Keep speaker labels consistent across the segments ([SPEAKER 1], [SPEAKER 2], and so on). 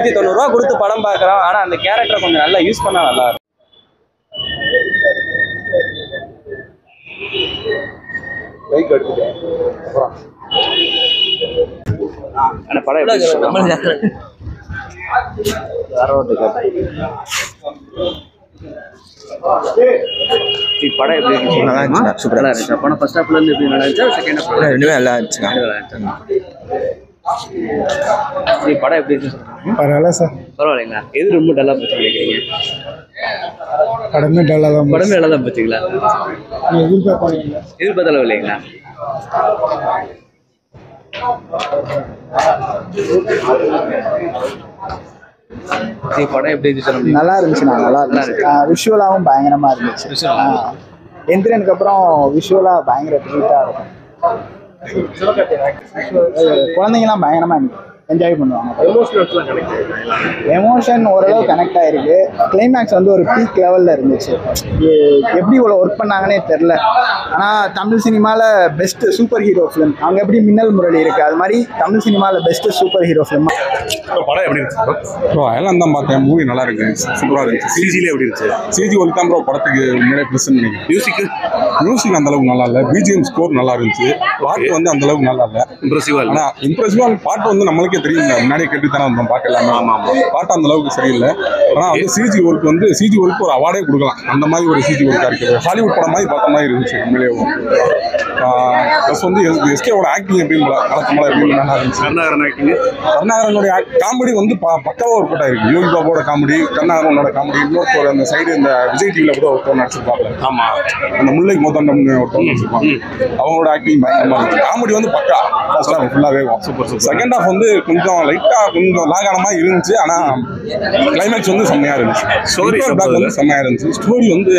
[SPEAKER 1] 190 ரூபா கொடுத்து படம் பார்க்குறோம். ஆனால் அந்த கேரக்டரை கொஞ்சம் நல்லா யூஸ் பண்ணால் நல்லா இருக்கும். படம் படம் எப்படி இருந்துச்சு? நல்லா இருந்துச்சு. சூப்பராக இருந்துச்சு. படம் ஃபர்ஸ்ட் ஹாஃப்ல இருந்து எப்படி நல்லா இருந்துச்சு, செகண்ட் ஹாஃப் ரெண்டுமே நல்லா இருந்துச்சு. படம் எப்படி இருந்துச்சு?
[SPEAKER 2] பரவாயில்ல சார்.
[SPEAKER 1] பரவாயில்லைங்களா? எது ரொம்ப டல்லா போச்சு நினைக்கிறீங்க?
[SPEAKER 2] படமே டல்லா தான்.
[SPEAKER 1] படமே நல்லா தான் போச்சுங்களா? எதிர்பார்த்தளவு இல்லைங்களா? படம் எப்படி இருந்துச்சு?
[SPEAKER 2] நல்லா இருந்துச்சுண்ணா. நல்லா இருந்துச்சு. விஷுவலாகவும் பயங்கரமா இருந்துச்சு. எந்திரனுக்கு அப்புறம் விஷுவலா பயங்கர ட்ரீட்டா இருக்கும். குழந்தைங்கலாம் பயங்கரமா என்ஜாய் பண்ணுவாங்க. எமோஷன் ஓரளவு கனெக்ட் ஆயிருக்கு. கிளைமேக்ஸ் வந்து ஒரு பீக் லெவல்ல இருந்துச்சு. எப்படி இவ்வளோ ஒர்க் பண்ணாங்கன்னே தெரில. ஆனால் தமிழ் சினிமாவில் பெஸ்ட் சூப்பர் ஹீரோ ஃபிலிம் அங்கே எப்படி மின்னல் முரளி இருக்கு, அது மாதிரி தமிழ் சினிமாவில் பெஸ்ட் சூப்பர் ஹீரோ ஃபிலிம்.
[SPEAKER 3] படம் எப்படி இருந்துச்சு ப்ரோ? அதெல்லாம் தான் பார்த்தேன். மூவி நல்லா இருக்கு, சூப்பராக இருந்துச்சு. சிஜிலே எப்படி இருந்துச்சு? சிஜி ஒர்க் தான் ப்ரோ படத்துக்கு முன்னாடியே ப்ரெசென்ட் பண்ணிங்க. மியூசிக் அந்த அளவுக்கு நல்லா இல்லை. பிஜிஎம் ஸ்கோர் நல்லா இருந்துச்சு. பாட்டு வந்து அந்த அளவுக்கு நல்லா இல்லை. இம்ப்ரெசிவா இல்லை. ஆனால் இம்ப்ரெசிவா பாட்டு வந்து நம்மளுக்கே தெரியும். முன்னாடியே கேட்டு தானே வந்தோம் பார்க்கலாம். பாட்டு அந்த அளவுக்கு சரியில்லை. ஆனால் வந்து சிஜி ஒர்க் ஒரு அவார்டே கொடுக்கலாம். அந்த மாதிரி ஒரு சிஜி ஒர்க்காக இருக்குது. ஹாலிவுட் படம் மாதிரி பார்த்த மாதிரி இருந்துச்சு உண்மையிலேயே. ப்ளஸ் வந்து எஸ்கேவோட ஆக்டிங் எப்படின்னு கலக்கமாக எப்படின்னு நல்லா இருந்துச்சு. கருணாகரனுடைய காமெடி வந்து பக்காவாக ஒர்க் அவுட் ஆயிருக்கு. யோகி பாபோட காமெடி, கருணாகரனோட காமெடி, இன்னொரு அந்த சைடு இந்த விஜய் டிவியில் கூட ஒருத்தர் நடிச்சிருப்பாங்க. ஆமாம், அந்த முல்லை மோதண்டம்னு ஒருத்தர் நடிச்சிருப்பாங்க. அவங்களோட ஆக்டிங் பயங்கரமாக இருந்துச்சு. காமெடி வந்து பக்கா ஃபர்ஸ்ட் ஹாஃப் ஃபுல்லாகவே சூப்பர். செகண்ட் ஹாஃப் வந்து கொஞ்சம் லைட்டாக கொஞ்சம் லாகானமாக இருந்துச்சு. ஆனால் கிளைமேக்ஸ் வந்து செம்மையாக இருந்துச்சு. ஸ்டோரி வந்து செம்மையாக இருந்துச்சு. ஸ்டோரி வந்து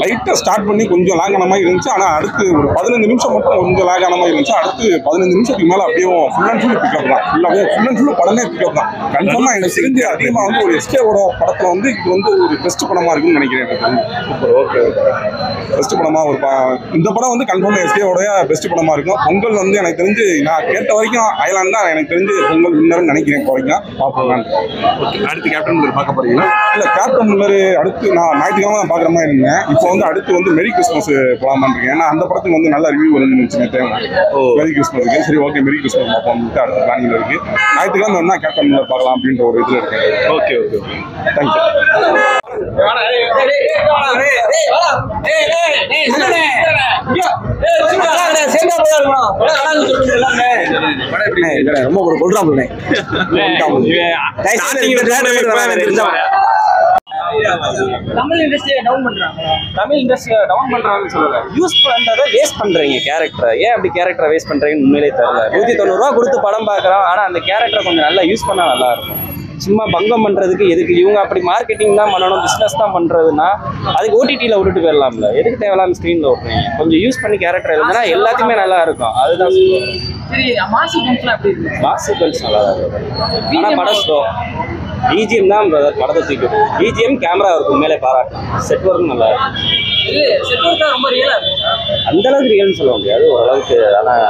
[SPEAKER 3] லைட்டாக ஸ்டார்ட் பண்ணி கொஞ்சம் லாகானமாக இருந்துச்சு. ஆனால் அடுத்து ஒரு 15 நிமிஷம் மட்டும் கொஞ்சம் லாகானமாக இருந்துச்சு. அடுத்து 15 நிமிஷத்துக்கு மேலே அப்படியே ஃபுல் அண்ட் ஃபுல் பிக்கப் தான். ஃபுல் அண்ட் ஃபுல் படமே பிக்கப் தான். கன்ஃபார்மாக எனக்கு தெரிஞ்சு அதிகமாக வந்து ஒரு எஸ்கேவோட படத்தில் வந்து இது வந்து ஒரு பெஸ்ட் படமாக இருக்குன்னு நினைக்கிறேன். சூப்பர். ஓகே, பெஸ்ட் படமாக ஒரு இந்த படம் வந்து கன்ஃபார்மாக எஸ்கேவோட பெஸ்ட் படமாக இருக்கும். பொங்கல் வந்து எனக்கு தெரிஞ்சு நான் கேட்ட வரைக்கும் அயலான் தான் எனக்கு தெரிஞ்சு பொங்கல் வின்னர்னு நினைக்கிறேன். இப்போ வரைக்கும் பார்ப்போம். அடுத்து கேப்டன் மில்லர் பார்க்க போறீங்களா? இல்லை, கேப்டன் மில்லர் அடுத்து நான் ஞாயிற்றுக்கிழமை தான் பார்க்குற மாதிரி இருந்தேன். இப்போ வந்து அடுத்து வந்து மெரி கிறிஸ்மஸ் போகலாமான்னு இருக்கேன். ஏன்னா அந்த படத்துக்கு வந்து நல்ல ரிவ்யூ வந்துருந்துச்சு தேவை. மெரி கிறிஸ்மஸுக்கு சரி ஓகே மெரி கிறிஸ்மஸ் பார்ப்போம். அடுத்த பிளானிங் இருக்கு. ஞாயிற்றுக்கிழமை வேணா கேப்டன் மில்லர் பார்க்கலாம் அப்படின்ற ஒரு இதில் இருக்கேன். Okay okay thank you.
[SPEAKER 1] ரொம்ப ஒரு கொள்றான் தமிழ் இண்டஸ்ட்ரியை டவுன் பண்றாங்கன்னு சொல்லல. யூஸ் பண்றதை வேஸ்ட் பண்றீங்க கேரக்டரை. ஏன் அப்படி கேரக்டரை வேஸ்ட் பண்றீங்கன்னு உண்மையிலே தெரியல. 190 ரூபா கொடுத்து படம் பார்க்குறோம். ஆனால் அந்த கேரக்டரை கொஞ்சம் நல்லா யூஸ் பண்ணா நல்லா இருக்கும். சும்மா பங்கம் பண்றதுக்கு எதுக்கு? இவங்க அப்படி மார்க்கெட்டிங் தான் பண்ணணும், பிஸ்னஸ் தான் பண்றதுன்னா அதுக்கு ஓடிடியில் விட்டுட்டு போயிடலாம்ல. எதுக்கு தேவையில்லாம ஸ்க்ரீனில் விட்டுறீங்க? கொஞ்சம் யூஸ் பண்ணி கேரக்டர் எழுதுனா எல்லாத்தையுமே நல்லா இருக்கும். அதுதான் மாசிகல்ஸ் நல்லா தான் இருக்கும். ஆனால் படம் ஸ்லோ. பிஜிஎம் தான் படத்தை தூக்கிடும். பிஜிஎம் கேமரா இருக்கும் மேலே பாராட்டும். செட் ஒர்க்கும் நல்லா இருக்கும். அந்த அளவுக்கு ரியல்னு சொல்ல முடியாது, ஓரளவுக்கு. ஆனால்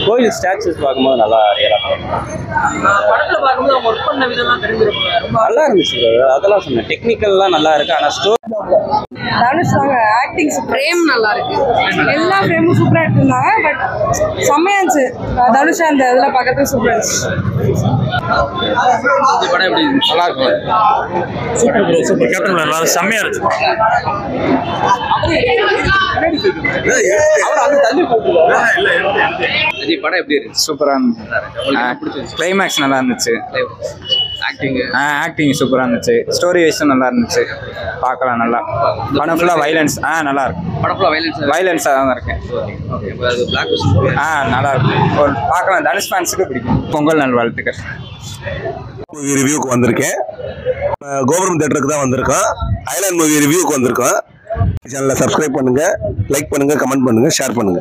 [SPEAKER 1] கோயில் ஸ்டாச்சுஸ் பார்க்கும்போது நல்லா ரியலாக நல்லா இருந்துச்சு. அதெல்லாம் சொன்னேன். டெக்னிக்கல்லாம் நல்லா இருக்கு. ஆனால் ஸ்டோரி
[SPEAKER 4] தனுஷ் ஆக்டிங் ஃப்ரேம் நல்லா இருக்கு. எல்லா ஃப்ரேமும் சூப்பரா எடுத்திருந்தாங்க. பட் செம்மையா இருந்துச்சு. தனுஷ் அந்த இதில் பார்க்கறதுக்கு சூப்பரா இருந்துச்சு.
[SPEAKER 1] படம் எப்படி நல்லா இருக்கும்?
[SPEAKER 3] Super bro, super. கேப்டன் நல்லா செம்மையா இருந்துச்சு.
[SPEAKER 1] படம் எப்படி இருக்கு?
[SPEAKER 5] சூப்பரா இருந்துச்சு. கிளைமேக்ஸ் நல்லா இருந்துச்சு. ஆக்டிங் சூப்பரா இருந்துச்சு. ஸ்டோரி வைஸும் நல்லா இருந்துச்சு. பார்க்கலாம் நல்லா. படம் ஃபுல்லாக வைலன்ஸ். நல்லா இருக்கும்.
[SPEAKER 1] படம் ஃபுல்லாக
[SPEAKER 5] வைலன்ஸாக தான் இருக்கேன். நல்லா இருக்கும். ஒரு பார்க்கலாம். தனுஷ் ஃபேன்ஸுக்கு பிடிக்கும். பொங்கல் நல்வாழ்த்துக்கள்.
[SPEAKER 6] மூவி ரிவ்யூக்கு வந்திருக்கேன். கோபுரம் தியேட்டருக்கு தான் வந்திருக்கோம். ஐலாண்ட் மூவி ரிவ்யூக்கு வந்திருக்கோம். சேனலை சப்ஸ்கிரைப் பண்ணுங்க, லைக் பண்ணுங்க, கமெண்ட் பண்ணுங்க, ஷேர் பண்ணுங்க.